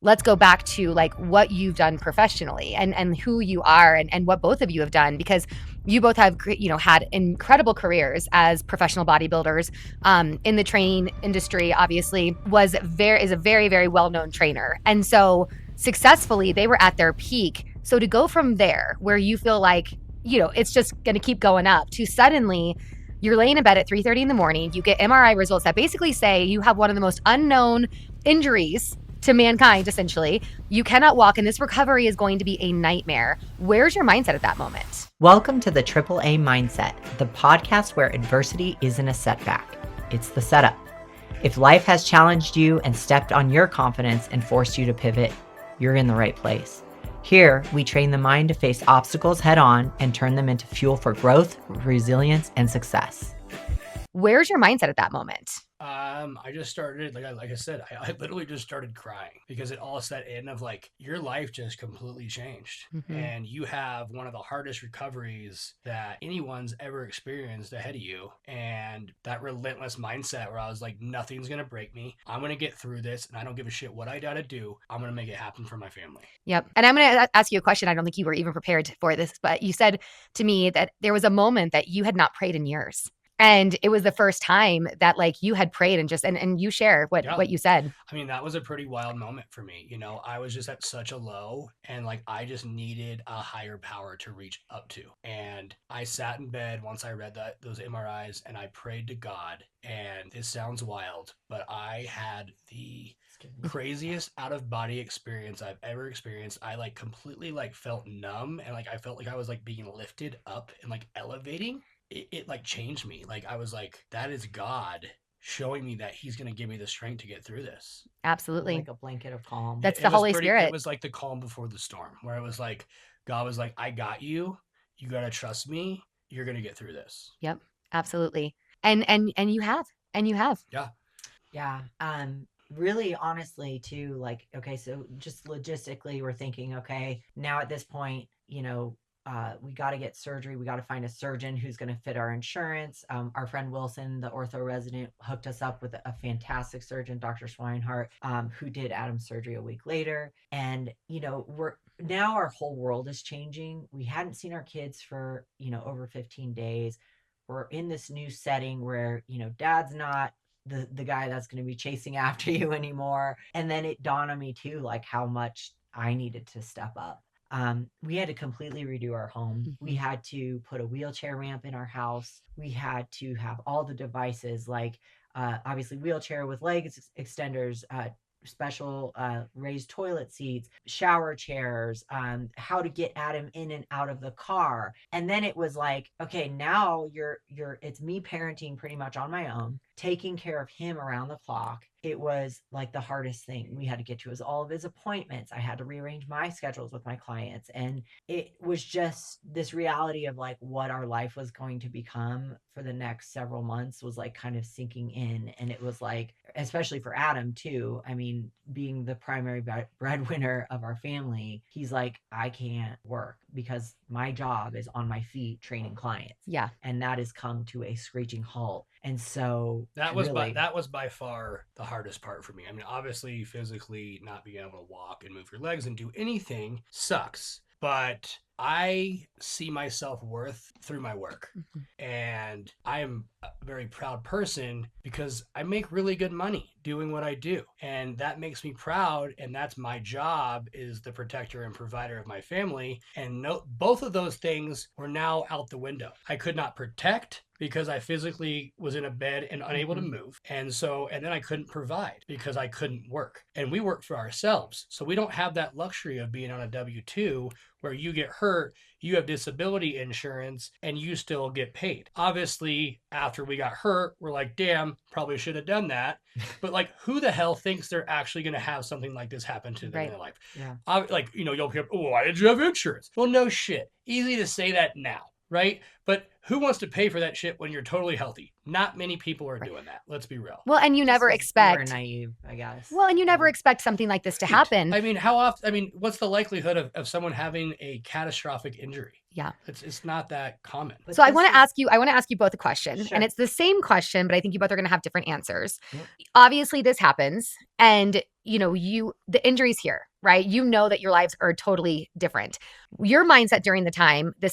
let's go back to like what you've done professionally and who you are and what both of you have done, because you both have had incredible careers as professional bodybuilders. In the training industry, obviously is a very, very well-known trainer, and so successfully they were at their peak. So to go from there where you feel like it's just going to keep going up, to suddenly you're laying in bed at 3:30 in the morning, you get MRI results that basically say you have one of the most unknown injuries to mankind, essentially. You cannot walk, and this recovery is going to be a nightmare. Where's your mindset at that moment? Welcome to the AAA Mindset, the podcast where adversity isn't a setback, it's the setup. If life has challenged you and stepped on your confidence and forced you to pivot, you're in the right place. Here, we train the mind to face obstacles head on and turn them into fuel for growth, resilience, and success. Where's your mindset at that moment? I just started, like I said, I literally just started crying because it all set in of like, your life just completely changed. Mm-hmm. And you have one of the hardest recoveries that anyone's ever experienced ahead of you. And that relentless mindset where I was like, nothing's going to break me. I'm going to get through this, and I don't give a shit what I gotta do. I'm going to make it happen for my family. Yep. And I'm going to ask you a question. I don't think you were even prepared for this, but you said to me that there was a moment that you had not prayed in years. And it was the first time that like you had prayed and just, and you share what you said. I mean, that was a pretty wild moment for me. You know, I was just at such a low, and like, I just needed a higher power to reach up to. And I sat in bed once I read those MRIs, and I prayed to God. And it sounds wild, but I had the craziest out of body experience I've ever experienced. I like completely like felt numb, and like I felt like I was like being lifted up and like elevating. It like changed me. Like, I was like, that is God showing me that he's going to give me the strength to get through this. Absolutely. Like a blanket of calm. That's the Holy Spirit. It was like the calm before the storm, where it was like, God was like, I got you. You got to trust me. You're going to get through this. Yep, absolutely. And you have. Yeah. Yeah. Really, honestly, too, like, okay, so just logistically, we're thinking, okay, now at this point, we got to get surgery. We got to find a surgeon who's going to fit our insurance. Our friend Wilson, the ortho resident, hooked us up with a fantastic surgeon, Dr. Swinehart, who did Adam's surgery a week later. And, now our whole world is changing. We hadn't seen our kids for, over 15 days. We're in this new setting where, dad's not the guy that's going to be chasing after you anymore. And then it dawned on me too, like how much I needed to step up. We had to completely redo our home. Mm-hmm. We had to put a wheelchair ramp in our house. We had to have all the devices, like obviously wheelchair with leg extenders, special raised toilet seats, shower chairs, how to get Adam in and out of the car. And then it was like, okay, now it's me parenting pretty much on my own, taking care of him around the clock. It was like the hardest thing we had to get to is all of his appointments. I had to rearrange my schedules with my clients. And it was just this reality of like what our life was going to become for the next several months was like kind of sinking in. And it was like, especially for Adam too, I mean, being the primary breadwinner of our family, he's like, I can't work because my job is on my feet training clients. Yeah. And that has come to a screeching halt. And so that was by far the hardest part for me. I mean, obviously physically not being able to walk and move your legs and do anything sucks, but I see my self-worth through my work. Mm-hmm. And I am a very proud person because I make really good money doing what I do. And that makes me proud. And that's my job, is the protector and provider of my family. And both of those things were now out the window. I could not protect because I physically was in a bed and unable to move. And then I couldn't provide because I couldn't work. And we work for ourselves. So we don't have that luxury of being on a W-2 where you get hurt, you have disability insurance, and you still get paid. Obviously, after we got hurt, we're like, damn, probably should have done that. But like, who the hell thinks they're actually going to have something like this happen to them in their life? Yeah. You'll hear, oh, why did you have insurance? Well, no shit. Easy to say that now. right? But who wants to pay for that shit when you're totally healthy? Not many people are Right. doing that. Let's be real. Well, and you Just never 'cause we were expect naive, I guess. well, and you never Yeah. expect something like this to Right. happen. I mean, how often? I mean, what's the likelihood of someone having a catastrophic injury? Yeah. It's not that common. But So I this want is- to ask you both a question, Sure. and it's the same question, but I think you both are going to have different answers. Yep. Obviously, this happens, and the injury's here, right? You know that your lives are totally different. Your mindset during this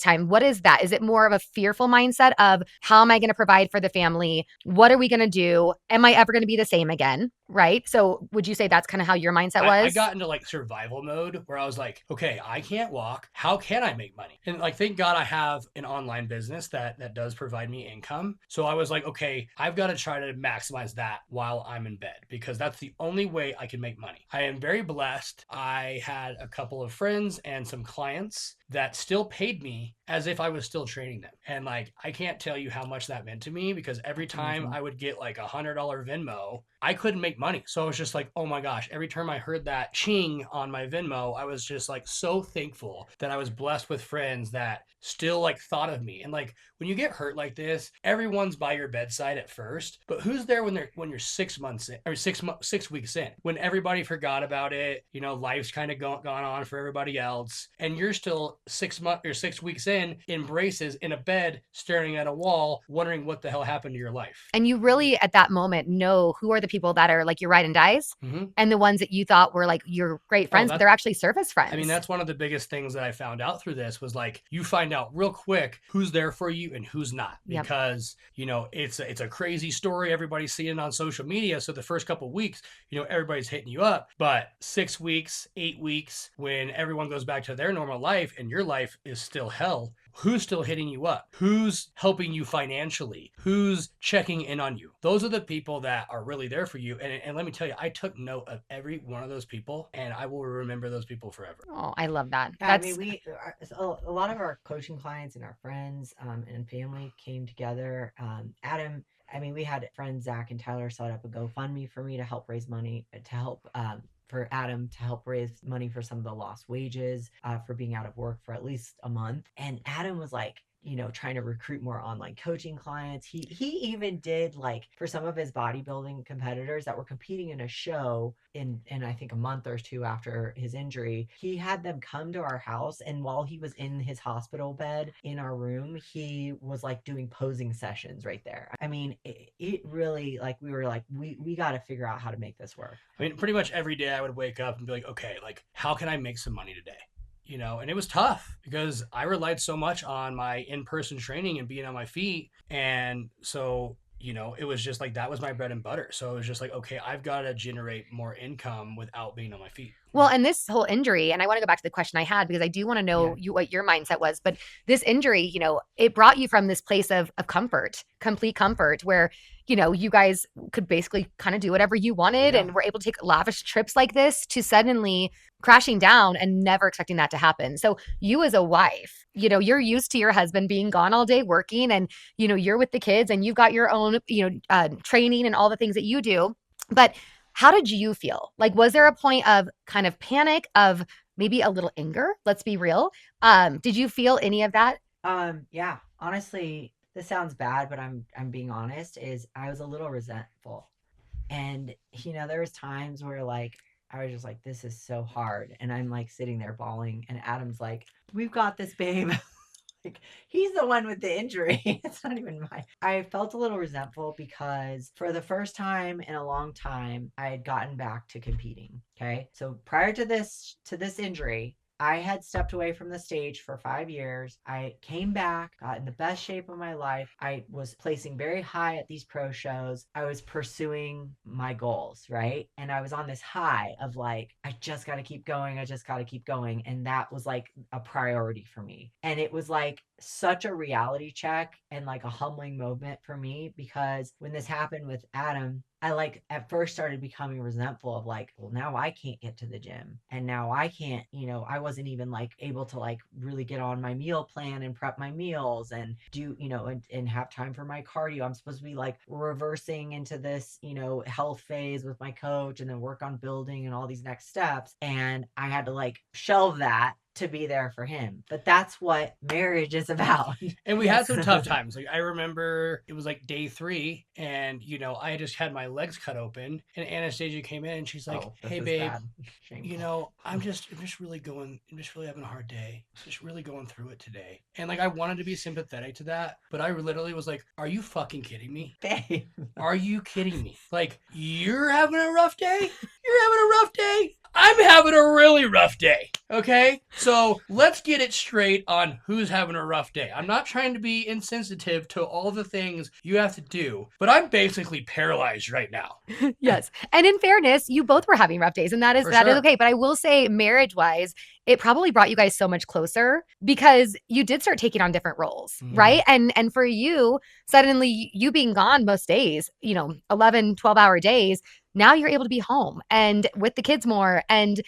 time, what is that? Is it more of a fearful mindset of how am I going to provide for the family? What are we going to do? Am I ever going to be the same again? Right. So would you say that's kind of how your mindset I was? got into like survival mode where I was like, okay, I can't walk. How can I make money? And like, thank God I have an online business that does provide me income. So I was like, okay, I've got to try to maximize that while I'm in bed because that's the only way I can make money. I am very blessed. I had a couple of friends and some clients that still paid me as if I was still training them. And like, I can't tell you how much that meant to me because every time I would get like $100 Venmo, I couldn't make money. So I was just like, oh my gosh, every time I heard that ching on my Venmo, I was just like so thankful that I was blessed with friends that still like thought of me. And like when you get hurt like this, everyone's by your bedside at first, but who's there when you're 6 months in or 6 weeks in, when everybody forgot about it, life's kind of gone on for everybody else, and you're still 6 months or 6 weeks in braces in a bed, staring at a wall, wondering what the hell happened to your life. And you really at that moment know who are the people that are like your ride and dies Mm-hmm. and the ones that you thought were like your great friends, but they're actually surface friends. I mean, that's one of the biggest things that I found out through this was like you find out real quick who's there for you and who's not Yep. because it's a crazy story. Everybody's seeing it on social media. So the first couple of weeks, everybody's hitting you up. But 6 weeks, 8 weeks, when everyone goes back to their normal life and your life is still hell, who's still hitting you up? Who's helping you financially? Who's checking in on you? Those are the people that are really there for you. And let me tell you, I took note of every one of those people and I will remember those people forever. Oh, I love that. Yeah, I mean, a lot of our coaching clients and our friends and family came together. Adam, I mean, we had friends, Zach and Tyler, set up a GoFundMe for me to help raise money to help for Adam to help raise money for some of the lost wages for being out of work for at least a month. And Adam was like, trying to recruit more online coaching clients. He even did like for some of his bodybuilding competitors that were competing in a show in I think a month or two after his injury, he had them come to our house, and while he was in his hospital bed in our room, he was like doing posing sessions right there. I mean, it really like we were like we got to figure out how to make this work. I mean, pretty much every day I would wake up and be like, okay, like how can I make some money today? And it was tough because I relied so much on my in-person training and being on my feet. And so, it was just like, that was my bread and butter. So it was just like, okay, I've got to generate more income without being on my feet. Well, and this whole injury, and I want to go back to the question I had because I do want to know what your mindset was. But this injury, it brought you from this place of comfort, complete comfort, where you guys could basically kind of do whatever you wanted and were able to take lavish trips like this to suddenly crashing down and never expecting that to happen. So you as a wife, you're used to your husband being gone all day working and, you're with the kids and you've got your own, training and all the things that you do. But how did you feel? Like, was there a point of kind of panic, of maybe a little anger? Let's be real. Did you feel any of that? Yeah, honestly, this sounds bad, but I'm being honest, is I was a little resentful. And there was times where like I was just like, this is so hard. And I'm like sitting there bawling and Adam's like, we've got this, babe. Like, he's the one with the injury. It's not even mine. I felt a little resentful because for the first time in a long time, I had gotten back to competing. Okay. So prior to this injury, I had stepped away from the stage for 5 years. I came back, got in the best shape of my life. I was placing very high at these pro shows. I was pursuing my goals, right? And I was on this high of like, I just got to keep going. I just got to keep going. And that was like a priority for me. And it was like such a reality check and like a humbling moment for me, because when this happened with Adam, I like at first started becoming resentful of like, well, now I can't get to the gym and now I can't, I wasn't even like able to like really get on my meal plan and prep my meals and do, and have time for my cardio. I'm supposed to be like reversing into this, health phase with my coach and then work on building and all these next steps. And I had to like shelve that to be there for him. But that's what marriage is about. And we had some tough times. Like I remember it was like day 3, and I just had my legs cut open, and Anastasia came in and she's like, Oh, this "Hey is babe, bad. Shameful. I'm just really having a hard day. Just really going through it today." And like I wanted to be sympathetic to that, but I literally was like, "Are you fucking kidding me? Babe. Are you kidding me? Like you're having a rough day? You're having a rough day? I'm having a really rough day." Okay? So let's get it straight on who's having a rough day. I'm not trying to be insensitive to all the things you have to do, but I'm basically paralyzed right now. Yes. And in fairness, you both were having rough days, and that is For that is sure. okay. But I will say, marriage wise, it probably brought you guys so much closer because you did start taking on different roles, Mhm. right? And for you, suddenly you being gone most days, 11, 12-hour days, now you're able to be home and with the kids more and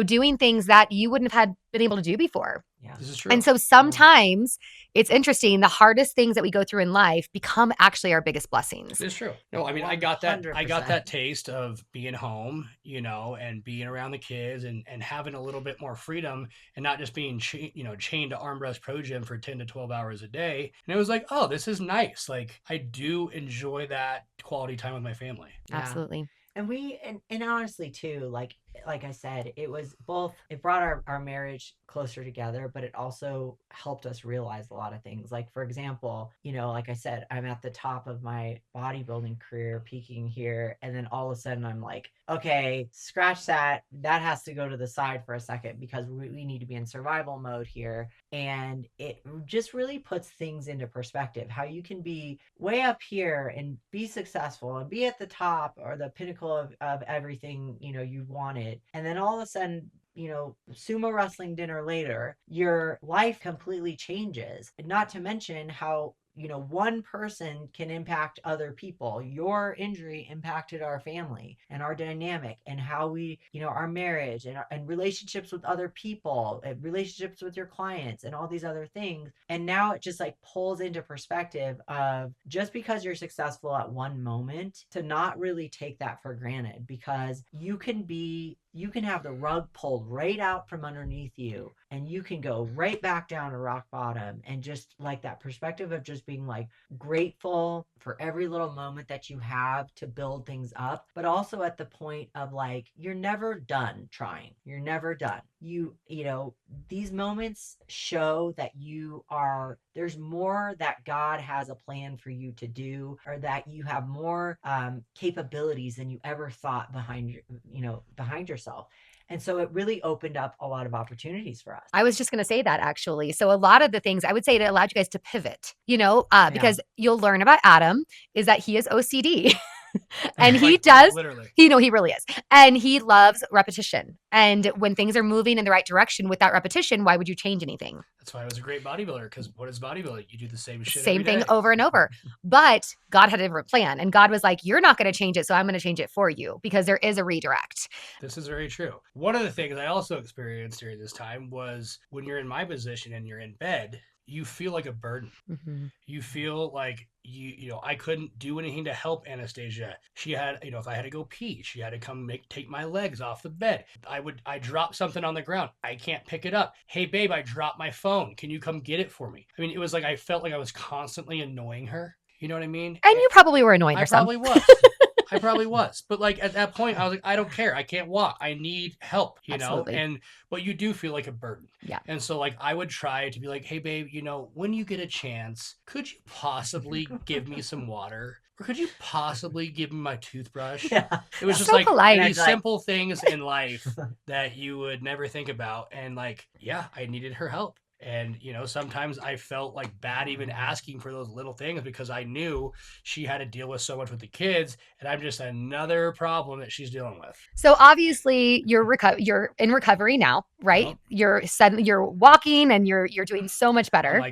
doing things that you wouldn't have been able to do before. Yeah. This is true. And so sometimes it's interesting. The hardest things that we go through in life become actually our biggest blessings. It's true. No, I mean, I got that 100%. taste of being home, and being around the kids and having a little bit more freedom and not just being, chained to Armrest Pro Gym for 10 to 12 hours a day. And it was like, oh, this is nice. Like I do enjoy that quality time with my family. Yeah. Absolutely. And and honestly too, like I said, it brought our marriage closer together, but it also helped us realize a lot of things. Like for example, like I said, I'm at the top of my bodybuilding career, peaking here, and then all of a sudden I'm like, okay, scratch that. That has to go to the side for a second because we need to be in survival mode here. And it just really puts things into perspective, how you can be way up here and be successful and be at the top or the pinnacle of everything, you wanted. And then all of a sudden, sumo wrestling dinner later, your life completely changes. And not to mention how one person can impact other people. Your injury impacted our family and our dynamic and how we, our marriage and relationships with other people and relationships with your clients and all these other things. And now it just like pulls into perspective of just because you're successful at one moment to not really take that for granted because you can have the rug pulled right out from underneath you and you can go right back down to rock bottom. And just like that perspective of just being like grateful for every little moment that you have to build things up, but also at the point of like, you're never done trying. You're never done. These moments show that there's more that God has a plan for you to do, or that you have more capabilities than you ever thought behind yourself. And so it really opened up a lot of opportunities for us. I was just going to say that actually. So a lot of the things I would say it allowed you guys to pivot, because you'll learn about Adam is that he is OCD. And he does, literally. he really is. And he loves repetition. And when things are moving in the right direction with that repetition, why would you change anything? That's why I was a great bodybuilder, because what is bodybuilding? You do the same shit. Same every thing day. over and over. But God had a different plan. And God was like, you're not going to change it. So I'm going to change it for you because there is a redirect. This is very true. One of the things I also experienced during this time was when you're in my position and you're in bed, you feel like a burden. Mm-hmm. You feel like I couldn't do anything to help Anastasia. She had, if I had to go pee, she had to come take my legs off the bed. I drop something on the ground. I can't pick it up. Hey babe, I dropped my phone. Can you come get it for me? I mean, it was like I felt like I was constantly annoying her. You know what I mean? And you probably were annoying her some. I probably was. But like at that point, I was like, I don't care. I can't walk. I need help, Absolutely. But you do feel like a burden. Yeah. And so like I would try to be like, hey babe, when you get a chance, could you possibly give me some water? Or could you possibly give me my toothbrush? Yeah. It was just So like polite. these simple things in life that you would never think about. And like, yeah, I needed her help. And, sometimes I felt like bad even asking for those little things because I knew she had to deal with so much with the kids and I'm just another problem that she's dealing with. So obviously you're in recovery now, right? Uh-huh. You're walking and you're doing so much better.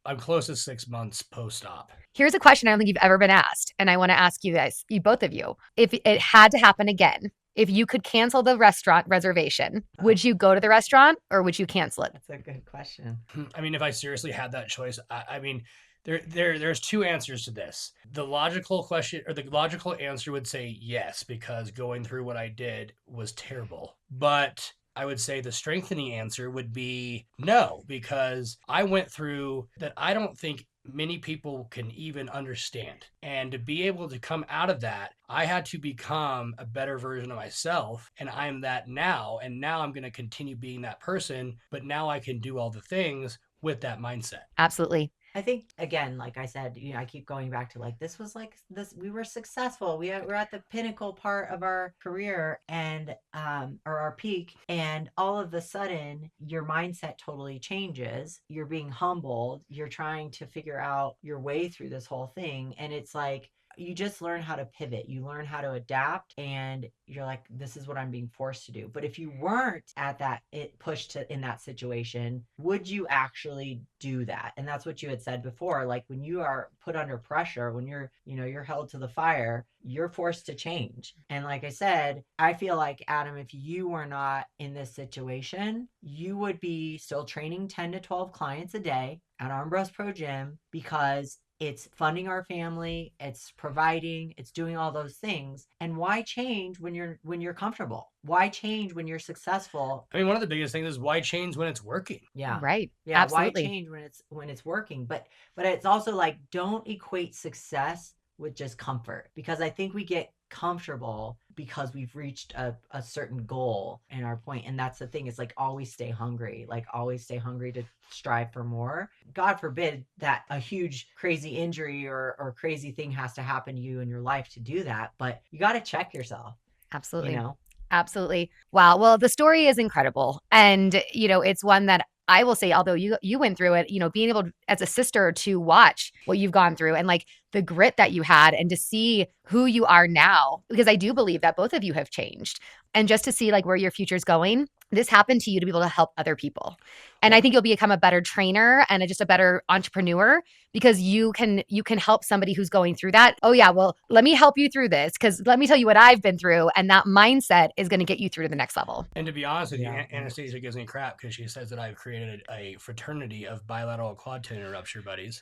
I'm close to 6 months post-op. Here's a question I don't think you've ever been asked. And I want to ask you guys, both of you, if it had to happen again, if you could cancel the restaurant reservation, would you go to the restaurant or would you cancel it? That's a good question. I mean, if I seriously had that choice, I mean, there's two answers to this. The logical question or the logical answer would say yes, because going through what I did was terrible. But I would say the strengthening answer would be no, because I went through that I don't think many people can even understand. And to be able to come out of that, I had to become a better version of myself. And I'm that now. And now I'm going to continue being that person. But now I can do all the things with that mindset. Absolutely. I think again, like I said, I keep going back to like this was like this. We were successful. We're at the pinnacle part of our career and or our peak, and all of a sudden your mindset totally changes. You're being humbled. You're trying to figure out your way through this whole thing, and it's like you just learn how to pivot. You learn how to adapt, and you're like, this is what I'm being forced to do. But if you weren't at that, it pushed to in that situation, would you actually do that? And that's what you had said before. Like when you are put under pressure, when you're held to the fire, you're forced to change. And like I said, I feel like, Adam, if you were not in this situation, you would be still training 10 to 12 clients a day at Armbrust Pro Gym because it's funding our family, it's providing, it's doing all those things. And why change when you're comfortable? Why change when you're successful? I mean, one of the biggest things is why change when it's working? Yeah. Right. Yeah, Absolutely. why change when it's working? But it's also like don't equate success with just comfort, because I think we get comfortable because we've reached a certain goal and our point. And that's the thing, is like always stay hungry, to strive for more. God forbid that a huge crazy injury or crazy thing has to happen to you in your life to do that, but you got to check yourself, Absolutely. you know. Absolutely. Wow. Well, the story is incredible. And, it's one that I will say, although you went through it, being able as a sister to watch what you've gone through and like the grit that you had and to see who you are now, because I do believe that both of you have changed, and just to see like where your future's going. This happened to you to be able to help other people. And I think you'll become a better trainer and just a better entrepreneur because you can help somebody who's going through that. Oh yeah, well, let me help you through this because let me tell you what I've been through, and that mindset is going to get you through to the next level. And to be honest with you, Yeah. Anastasia gives me crap because she says that I've created a fraternity of bilateral quad tendon rupture buddies.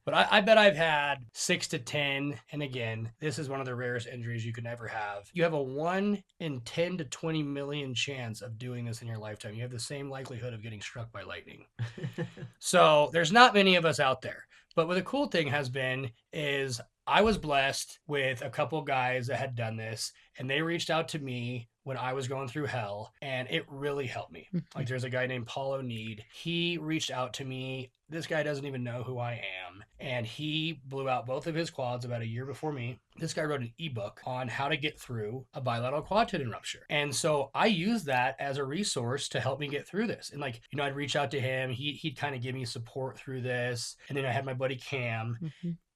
But I bet I've had 6 to 10. And again, this is one of the rarest injuries you can ever have. You have a 1 in 10 to 20 million chance of doing this in your lifetime. You have the same likelihood of getting struck by lightning. So there's not many of us out there. But what the cool thing has been is I was blessed with a couple guys that had done this, and they reached out to me when I was going through hell, and it really helped me. Like there's a guy named Paul O'Need. He reached out to me. This guy doesn't even know who I am, and he blew out both of his quads about a year before me. This guy wrote an ebook on how to get through a bilateral quad tendon rupture. And so I used that as a resource to help me get through this. And like, I'd reach out to him. He'd kind of give me support through this. And then I had my buddy Cam.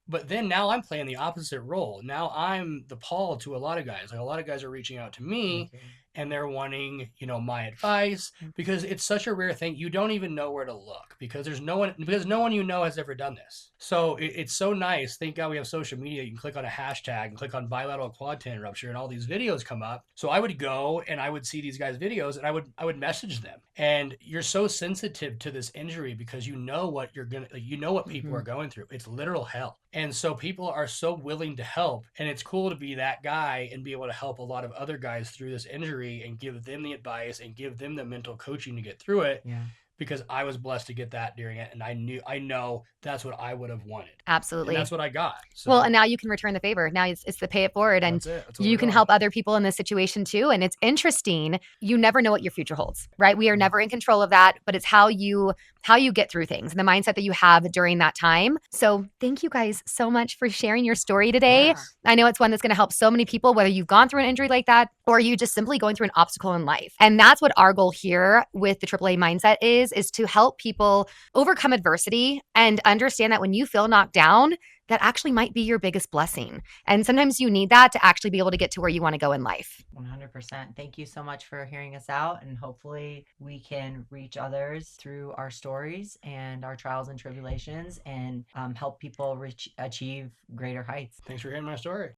But then now I'm playing the opposite role. Now I'm the Paul to a lot of guys. Like a lot of guys are reaching out to me and they're wanting, my advice, because it's such a rare thing. You don't even know where to look because no one has ever done this. So it's so nice. Thank God we have social media. You can click on a hashtag and click on bilateral quad tendon rupture and all these videos come up. So I would go and I would see these guys' videos and I would message them. And you're so sensitive to this injury because you know what people are going through. It's literal hell. And so people are so willing to help. And it's cool to be that guy and be able to help a lot of other guys through this injury and give them the advice and give them the mental coaching to get through it. Yeah. Because I was blessed to get that during it. And I know that's what I would have wanted. Absolutely. And that's what I got. So, well, and now you can return the favor. Now it's the pay it forward. And that's you can help other people in this situation too. And it's interesting. You never know what your future holds, right? We are never in control of that, but it's how you get through things and the mindset that you have during that time. So thank you guys so much for sharing your story today. Yeah. I know it's one that's going to help so many people, whether you've gone through an injury like that or you just simply going through an obstacle in life. And that's what our goal here with the AAA mindset is to help people overcome adversity and understand that when you feel knocked down, that actually might be your biggest blessing. And sometimes you need that to actually be able to get to where you want to go in life. 100%. Thank you so much for hearing us out. And hopefully we can reach others through our stories and our trials and tribulations and help people achieve greater heights. Thanks for hearing my story.